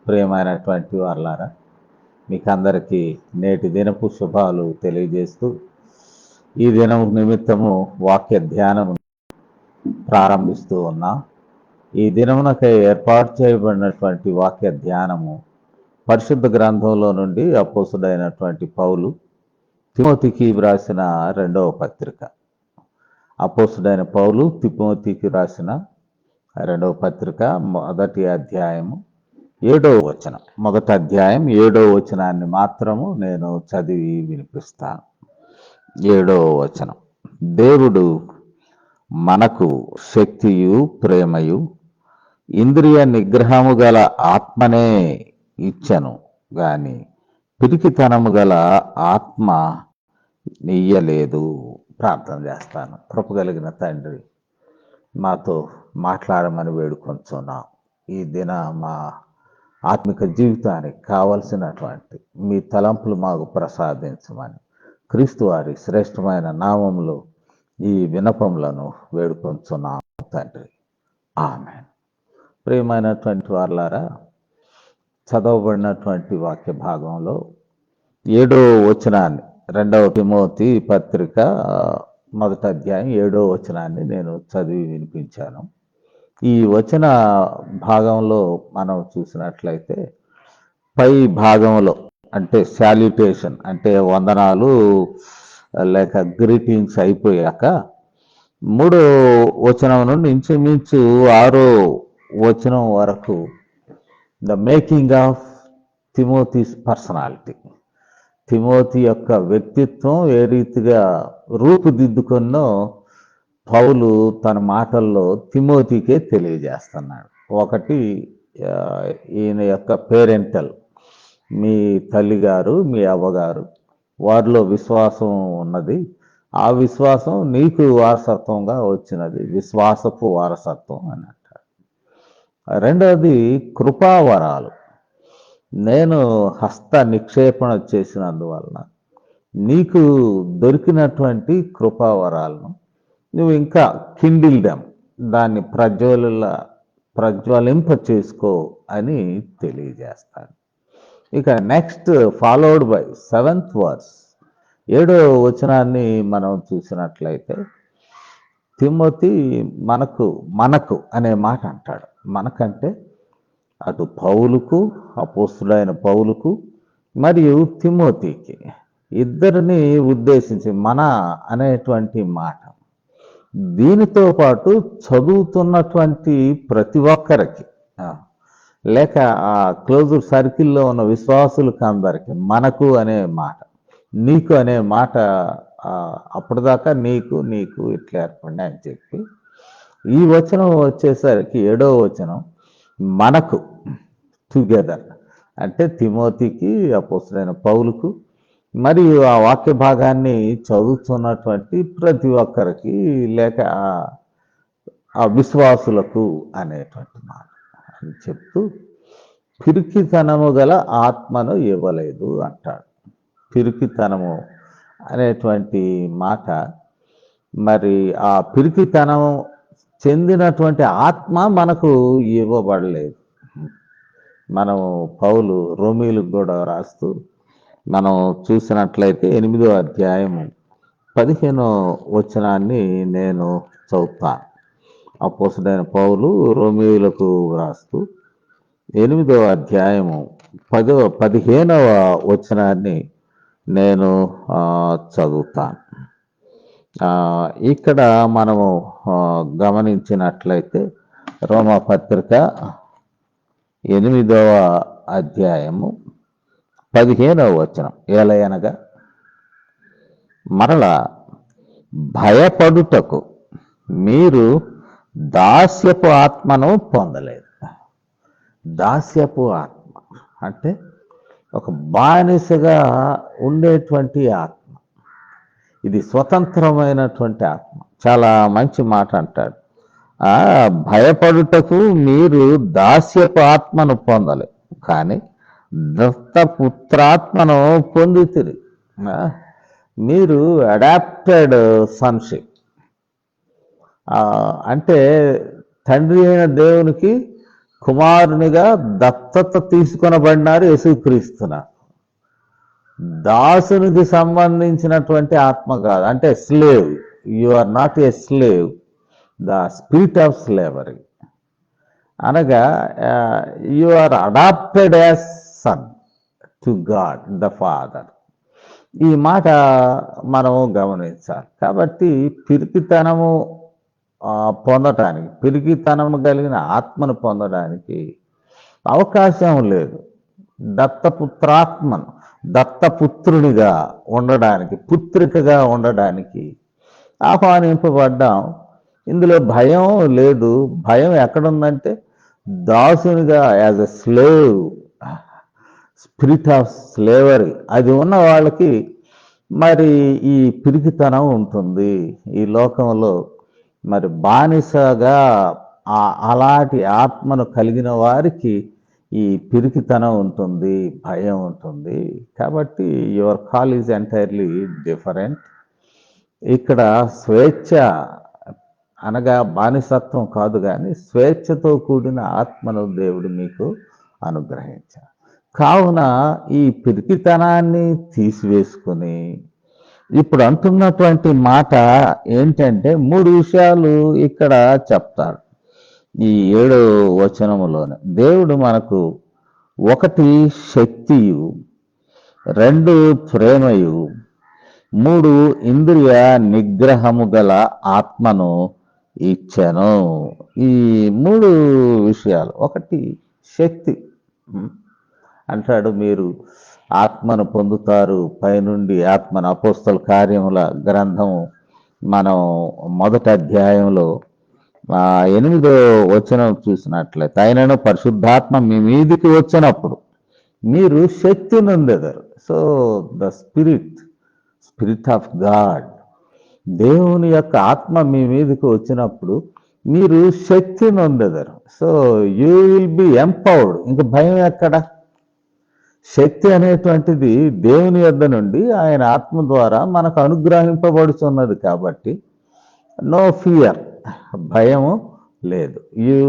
ప్రియమైనటువంటి వారలారా, మీకు అందరికీ నేటి దినపు శుభాలు తెలియజేస్తూ ఈ దినం నిమిత్తము వాక్య ధ్యానం ప్రారంభిస్తూ ఉన్నాం. ఈ దినమునకై ఏర్పాటు చేయబడినటువంటి వాక్య ధ్యానము పరిశుద్ధ గ్రంథంలో నుండి అపోస్తుడైనటువంటి పౌలు తిమోతికి వ్రాసిన 2వ పత్రిక. అపోస్తుడైన పౌలు తిమోతికి రాసిన 2వ పత్రిక 1వ అధ్యాయము 7వ వచనం. 1వ అధ్యాయం 7వ వచనాన్ని మాత్రము నేను చదివి వినిపిస్తాను. 7వ వచనం. దేవుడు మనకు శక్తియు ప్రేమయు ఇంద్రియ నిగ్రహము గల ఆత్మనే ఇచ్చను గాని పిరికితనము గల ఆత్మ ఇయ్యలేదు. ప్రార్థన చేస్తాను. కృపగలిగిన తండ్రి, మాతో మాట్లాడమని వేడుకొంచున్నాం. ఈ దిన మా ఆత్మిక జీవితానికి కావలసినటువంటి మీ తలంపులు మాకు ప్రసాదించమని క్రీస్తు వారి శ్రేష్టమైన నామములో ఈ విన్నపములను వేడుకొంచున్నాం తండ్రి. ఆమేన్. ప్రియమైనటువంటి వారలారా, చదవబడినటువంటి వాక్య భాగంలో 7వ వచనాన్ని 2వ తిమోతి పత్రిక 1వ అధ్యాయం 7వ వచనాన్ని నేను చదివి వినిపించాను. ఈ వచన భాగంలో మనం చూసినట్లయితే పై భాగంలో అంటే శాల్యుటేషన్ అంటే వందనాలు లేక గ్రీటింగ్స్ అయిపోయాక 3వ వచనం నుండి ఇంచుమించు 6వ వచనం వరకు the making of Timothy's personality, Timothy యొక్క వ్యక్తిత్వం ఏ రీతిగా రూపుదిద్దుకున్నో పౌలు తన మాటల్లో తిమోతికే తెలియజేస్తున్నాడు. ఒకటి, ఈయన యొక్క పేరెంటల్, మీ తల్లిగారు మీ అవ్వగారు వారిలో విశ్వాసం ఉన్నది, ఆ విశ్వాసం నీకు వారసత్వంగా వచ్చినది, విశ్వాసపు వారసత్వం అని అంటారు. రెండవది కృపావరాలు, నేను హస్త నిక్షేపణ చేసినందువలన నీకు దొరికినటువంటి కృపావరాలను నువ్వు ఇంకా కిండిల్దం, దాన్ని ప్రజ్వలింప చేసుకో అని తెలియజేస్తాను. ఇక next followed by 7th verse, 7వ వచనాన్ని మనం చూసినట్లయితే తిమోతి మనకు అనే మాట అంటాడు. మనకంటే అటు పౌలుకు, అపోస్తుడైన పౌలుకు మరియు తిమోతికి ఇద్దరిని ఉద్దేశించి మన అనేటువంటి మాట. దీనితో పాటు చదువుతున్నటువంటి ప్రతి ఒక్కరికి లేక ఆ క్లోజ్డ్ సర్కిల్లో ఉన్న విశ్వాసులకు అందరికి మనకు అనే మాట, నీకు అనే మాట అప్పటిదాకా నీకు ఇట్లా ఏర్పడి అని చెప్పి ఈ వచనం వచ్చేసరికి 7వ వచనం మనకు టుగెదర్ అంటే తిమోతికి, అపోస్తుడైన పౌలుకు మరియు ఆ వాక్య భాగాన్ని చదువుతున్నటువంటి ప్రతి ఒక్కరికి లేక ఆ విశ్వాసులకు అనేటువంటి మాట అని చెప్తూ పిరికితనము గల ఆత్మను ఇవ్వలేదు అంటాడు. పిరికితనము అనేటువంటి మాట, మరి ఆ పిరికితనం చెందినటువంటి ఆత్మ మనకు ఇవ్వబడలేదు. మనం పౌలు రోమీలకు కూడా రాస్తూ మనం చూసినట్లయితే 8వ అధ్యాయము 15వ వచనాన్ని నేను చదువుతాను. అపోస్తుడైన పౌలు రోమీయులకు రాస్తూ 8వ అధ్యాయము 15వ వచనాన్ని నేను చదువుతాను. ఇక్కడ మనము గమనించినట్లయితే రోమా పత్రిక 8వ అధ్యాయము 15వ వచనం, ఏలయనగా మరలా భయపడుటకు మీరు దాస్యపు ఆత్మను పొందలేదు. దాస్యపు ఆత్మ అంటే ఒక బానిసగా ఉండేటువంటి ఆత్మ, ఇది స్వతంత్రమైనటువంటి ఆత్మ. చాలా మంచి మాట అంటాడు, భయపడుటకు మీరు దాస్యపు ఆత్మను పొందలేదు కానీ దత్తపుత్రాత్మను పొందితిరి. మీరు అడాప్టెడ్ సన్షిప్ అంటే తండ్రి అయిన దేవునికి కుమారునిగా దత్తత తీసుకొనబడినారు యేసుక్రీస్తున్నారు. దాసునికి సంబంధించినటువంటి ఆత్మ కాదు. అంటే slave, you are not a slave, the spirit of slavery అనగా you are adopted as son to God the Father. ఈ మాట మనము గమనించాలి. కాబట్టి పిరికితనము పొందటానికి, పిరికితనము కలిగిన ఆత్మను పొందడానికి అవకాశం లేదు. దత్తపుత్రాత్మను, దత్తపుత్రునిగా ఉండడానికి, పుత్రికగా ఉండడానికి ఆహ్వానింపబడ్డాం. ఇందులో భయం లేదు. భయం ఎక్కడుందంటే దాసునిగా, as a slave, spirit of slavery అది ఉన్న వాళ్ళకి మరి ఈ పిరికితనం ఉంటుంది. ఈ లోకంలో మరి బానిసగా అలాంటి ఆత్మను కలిగిన వారికి ఈ పిరికితనం ఉంటుంది, భయం ఉంటుంది. కాబట్టి your call is entirely different. ఇక్కడ స్వేచ్ఛ అనగా బానిసత్వం కాదు, కానీ స్వేచ్ఛతో కూడిన ఆత్మను దేవుడు మీకు అనుగ్రహించారు. కావున ఈ పిరికితనాన్ని తీసివేసుకుని ఇప్పుడు అంటున్నటువంటి మాట ఏంటంటే 3 విషయాలు ఇక్కడ చెప్తాడు ఈ 7వ వచనములోనే. దేవుడు మనకు 1 శక్తియు, 2 ప్రేమయు, 3 ఇంద్రియ నిగ్రహము గల ఆత్మను ఇచ్చెను. ఈ 3 విషయాలు. 1 శక్తి అంటాడు, మీరు ఆత్మను పొందుతారు పైనుండి. ఆత్మను అపోస్తల కార్యముల గ్రంథము మనం 1వ అధ్యాయంలో 8వ వచనం చూసినట్లయితే, ఆయనను పరిశుద్ధాత్మ మీ మీదికి వచ్చినప్పుడు మీరు శక్తి నొందెదరు. So the spirit of God, దేవుని యొక్క ఆత్మ మీ మీదకి వచ్చినప్పుడు మీరు శక్తి నొందెదరు. So you will be empowered. ఇంక భయం ఎక్కడ? శక్తి అనేటువంటిది దేవుని యొద్ద నుండి ఆయన ఆత్మ ద్వారా మనకు అనుగ్రహింపబడుతున్నది. కాబట్టి నో ఫియర్, భయము లేదు. You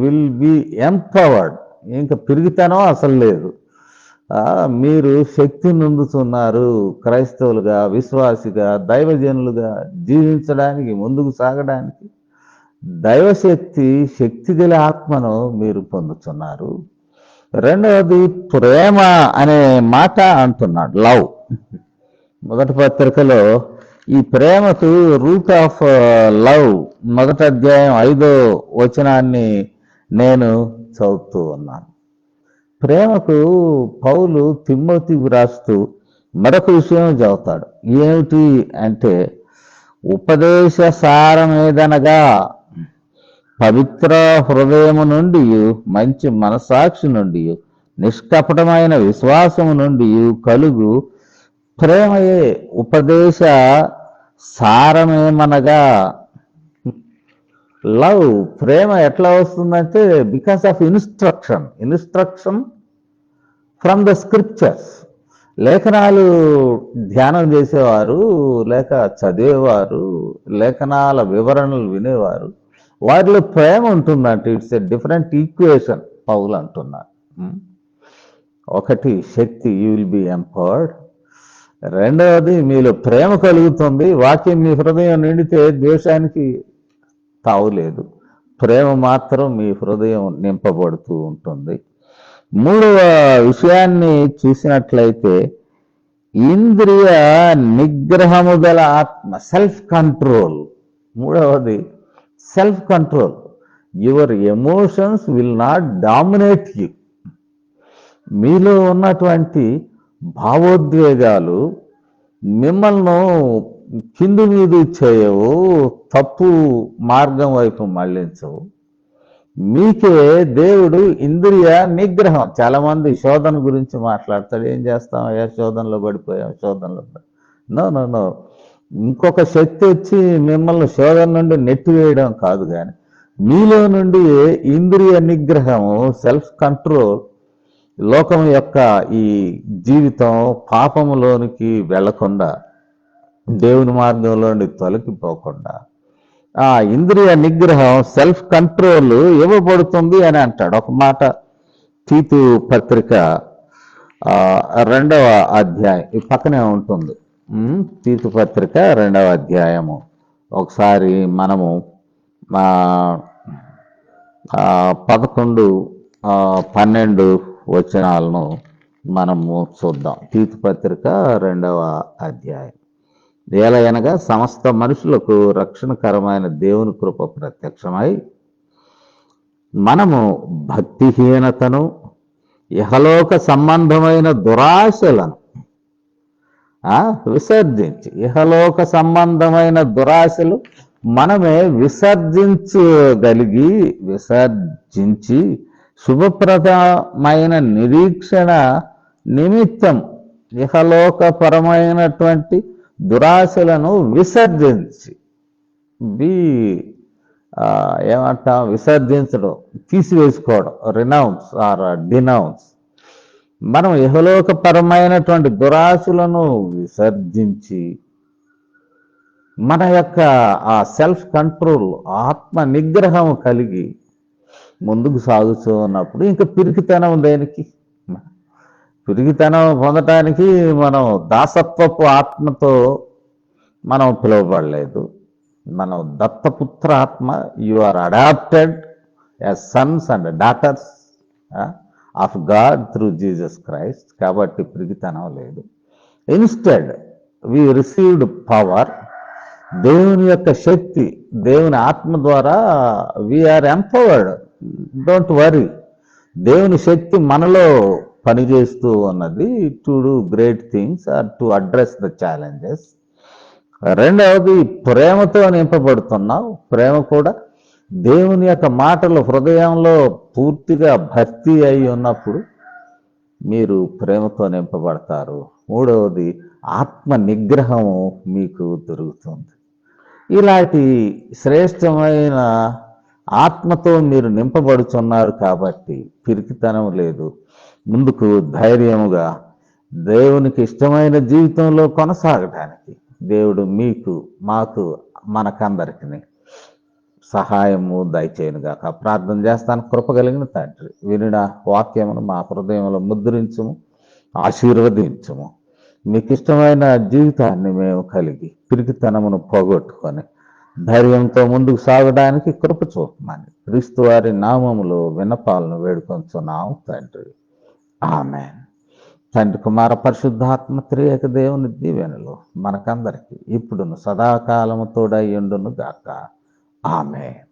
will be empowered. ఇంకా పిరిగితనం అసలు లేదు. మీరు శక్తి నొందుతున్నారు. క్రైస్తవులుగా, విశ్వాసిగా, దైవజనులుగా జీవించడానికి, ముందుకు సాగడానికి దైవశక్తి, శక్తి గల ఆత్మను మీరు పొందుతున్నారు. 2వది ప్రేమ అనే మాట అంటున్నాడు, లవ్. 1వ పత్రికలో ఈ ప్రేమకు రూట్ ఆఫ్ లవ్ 1వ అధ్యాయం 5వ వచనాన్ని నేను చదువుతూ ఉన్నాను. ప్రేమకు పౌలు తిమోతికి రాస్తూ మరొక విషయం చదువుతాడు. ఏమిటి అంటే, ఉపదేశ సారమేదనగా పవిత్ర హృదయము నుండి, మంచి మనసాక్షి నుండి, నిష్కపటమైన విశ్వాసము నుండి కలుగు ప్రేమయే ఉపదేశ సారమేమనగా. లవ్, ప్రేమ ఎట్లా వస్తుందంటే because of instruction from the scriptures. లేఖనాలు ధ్యానం చేసేవారు, లేక చదివేవారు, లేఖనాల వివరణలు వినేవారు, వారిలో ప్రేమ ఉంటుందంటే ఇట్స్ ఎ డిఫరెంట్ ఈక్వేషన్ పౌలు అంటున్నారు. 1 శక్తి, యూ విల్ బి ఎంపవర్డ్. 2వది మీలో ప్రేమ కలుగుతుంది. వాక్యం మీ హృదయం నిండితే ద్వేషానికి తావులేదు. ప్రేమ మాత్రం మీ హృదయం నింపబడుతూ ఉంటుంది. 3వ విషయాన్ని చూసినట్లయితే, ఇంద్రియ నిగ్రహము గల ఆత్మ, సెల్ఫ్ కంట్రోల్. 3వది self control. Your emotions will not dominate you. మీలో ఉన్నటువంటి భావోద్వేగాలు మిమ్మల్ని కింది మీద చేయవు, తప్పు మార్గం వైపు మళ్లించవు. మీకే దేవుడు ఇంద్రియ నిగ్రహం. చాలా మంది శోధన గురించి మాట్లాడతాడు. ఏం చేస్తాం అయ్యా, శోధనలో పడిపోయాం, శోధనలో నో. ఇంకొక శక్తి వచ్చి మిమ్మల్ని శోధన నుండి నెట్టివేయడం కాదు, కానీ మీలో నుండి ఇంద్రియ నిగ్రహము, సెల్ఫ్ కంట్రోల్, లోకం యొక్క ఈ జీవితం పాపములోనికి వెళ్లకుండా, దేవుని మార్గంలో నుండి తొలగిపోకుండా ఆ ఇంద్రియ నిగ్రహం, సెల్ఫ్ కంట్రోల్ ఇవ్వబడుతుంది అని అంటాడు. ఒక మాట తీతు పత్రిక 2వ అధ్యాయం ఈ పక్కనే ఉంటుంది. తీతు పత్రిక 2వ అధ్యాయము ఒకసారి మనము 11, 12 వచనాలను మనము చూద్దాం. తీతు పత్రిక 2వ అధ్యాయం. ఏలయనగా సమస్త మనుషులకు రక్షణకరమైన దేవుని కృప ప్రత్యక్షమై మనము భక్తిహీనతను, ఇహలోక సంబంధమైన దురాశలను విసర్జించి, ఇహలోక సంబంధమైన దురాశలు మనమే విసర్జించి శుభప్రదమైన నిరీక్షణ నిమిత్తం ఇహలోకపరమైనటువంటి దురాశలను విసర్జించి, ఏమంటాం, విసర్జించడం, తీసివేసుకోవడం, రినౌన్స్ ఆర్ డినౌన్స్. మనం ఇహలోకపరమైనటువంటి దురాశలను విసర్జించి మన యొక్క ఆ సెల్ఫ్ కంట్రోల్, ఆత్మ నిగ్రహం కలిగి ముందుకు సాగుతూ ఉన్నప్పుడు ఇంకా పిరికితనం దేనికి? పిరికితనం పొందటానికి మనం దాసత్వపు ఆత్మతో మనం పిలువబడలేదు. మనం దత్తపుత్ర ఆత్మ. You are adopted as sons and daughters of God through Jesus Christ. కాబట్టి పిరికితనం లేదు. ఇన్స్టెడ్ వి రిసీవ్డ్ పవర్, దేవుని యొక్క శక్తి, దేవుని ఆత్మ ద్వారా వీఆర్ ఎంపవర్డ్. డోంట్ వరీ, దేవుని శక్తి మనలో పనిచేస్తూ ఉన్నది to do great things or to address the challenges. రెండవది, ప్రేమతో నింపబడుతున్నావు. ప్రేమ కూడా దేవుని యొక్క మాటలు హృదయంలో పూర్తిగా భర్తీ అయి ఉన్నప్పుడు మీరు ప్రేమతో నింపబడతారు. మూడవది, ఆత్మ నిగ్రహము మీకు దొరుకుతుంది. ఇలాంటి శ్రేష్టమైన ఆత్మతో మీరు నింపబడుతున్నారు కాబట్టి పిరికితనం లేదు. ముందుకు ధైర్యముగా దేవునికి ఇష్టమైన జీవితంలో కొనసాగటానికి దేవుడు మీకు, మాకు, మనకందరికి సహాయము దయచేయనుగాక. ప్రార్థన చేస్తాను. కృపగలిగిన తండ్రి, వినిన వాక్యమును మా హృదయంలో ముద్రించుము, ఆశీర్వదించుము. మీకు ఇష్టమైన జీవితాన్ని మేము కలిగి పిరికితనమును పోగొట్టుకొని ధైర్యంతో ముందుకు సాగడానికి కృప చూపమని క్రీస్తు వారి నామములో విన్నపాలను వేడుకొంచున్నాము తండ్రి. ఆమేన్. తండ్రి, కుమార, పరిశుద్ధాత్మ త్రియేక దేవుని దీవెనలు మనకందరికి ఇప్పుడును సదాకాలము తోడై ఉండును గాక. ఆమేన్.